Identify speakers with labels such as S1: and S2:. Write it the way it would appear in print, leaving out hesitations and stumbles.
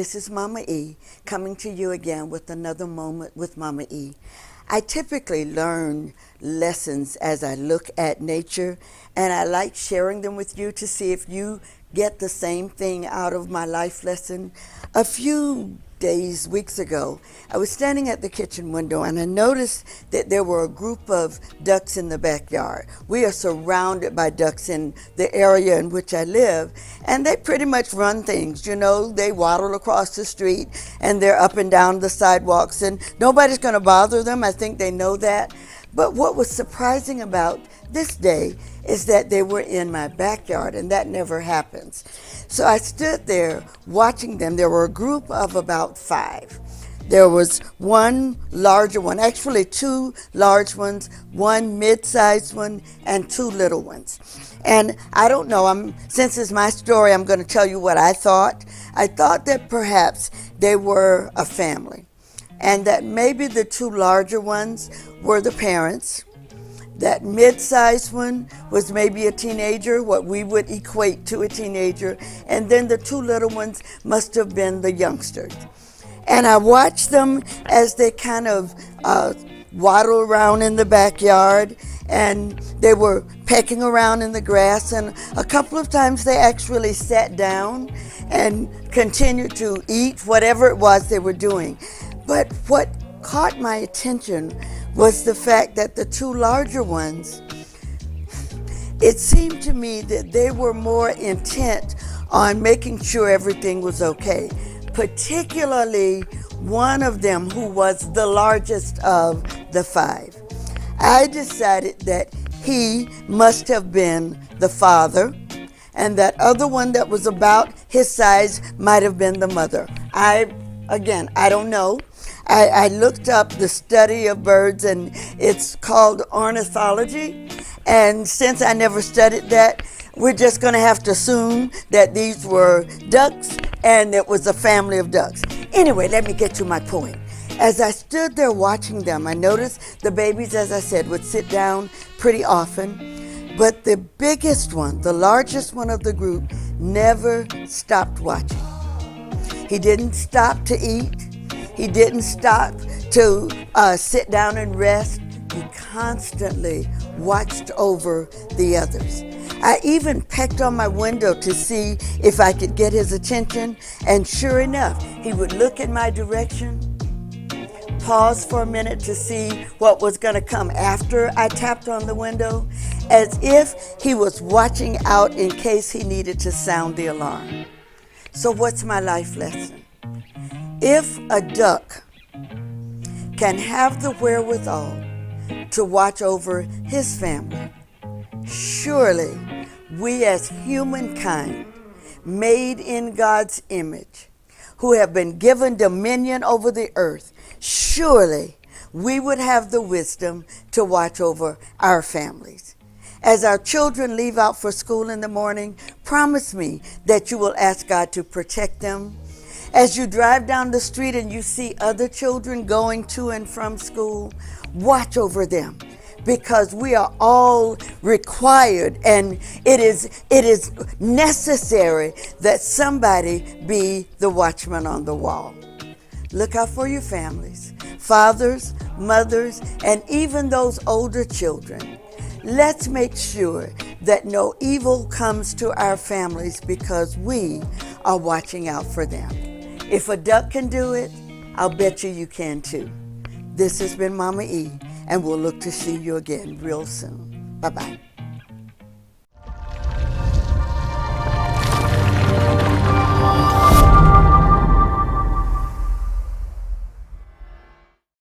S1: this is Mama E coming to you again with another moment with Mama E. I typically learn lessons as I look at nature, and I like sharing them with you to see if you get the same thing out of my life lesson. A few weeks ago, I was standing at the kitchen window and I noticed that there were a group of ducks in the backyard. We are surrounded by ducks in the area in which I live, and they pretty much run things. You know, they waddle across the street and they're up and down the sidewalks, and nobody's going to bother them. I think they know that. But what was surprising about this day is that they were in my backyard, and that never happens. So I stood there watching them. There were a group of about 5. There was one larger one, actually 2 large ones, one mid-sized one, and 2 little ones. And I don't know, since it's my story, I'm going to tell you what I thought. I thought that perhaps they were a family, and that maybe the 2 larger ones were the parents. That mid-sized one was maybe a teenager, what we would equate to a teenager, and then the 2 little ones must have been the youngsters. And I watched them as they kind of waddle around in the backyard, and they were pecking around in the grass, and a couple of times they actually sat down and continued to eat whatever it was they were doing. But what caught my attention was the fact that the 2 larger ones, it seemed to me that they were more intent on making sure everything was okay. Particularly one of them, who was the largest of the 5. I decided that he must have been the father, and that other one that was about his size might have been the mother. I don't know. I looked up the study of birds, and it's called ornithology. And since I never studied that, we're just going to have to assume that these were ducks and it was a family of ducks. Anyway, let me get to my point. As I stood there watching them, I noticed the babies, as I said, would sit down pretty often. But the biggest one, the largest one of the group, never stopped watching. He didn't stop to eat. He didn't stop to sit down and rest. He constantly watched over the others. I even pecked on my window to see if I could get his attention, and sure enough, he would look in my direction, pause for a minute to see what was going to come after I tapped on the window, as if he was watching out in case he needed to sound the alarm. So what's my life lesson? If a duck can have the wherewithal to watch over his family, surely we as humankind, made in God's image, who have been given dominion over the earth, surely we would have the wisdom to watch over our families. As our children leave out for school in the morning, promise me that you will ask God to protect them. As you drive down the street and you see other children going to and from school, watch over them, because we are all required, and it is necessary that somebody be the watchman on the wall. Look out for your families, fathers, mothers, and even those older children. Let's make sure that no evil comes to our families because we are watching out for them. If a duck can do it, I'll bet you can too. This has been Mama E, and we'll look to see you again real soon. Bye-bye.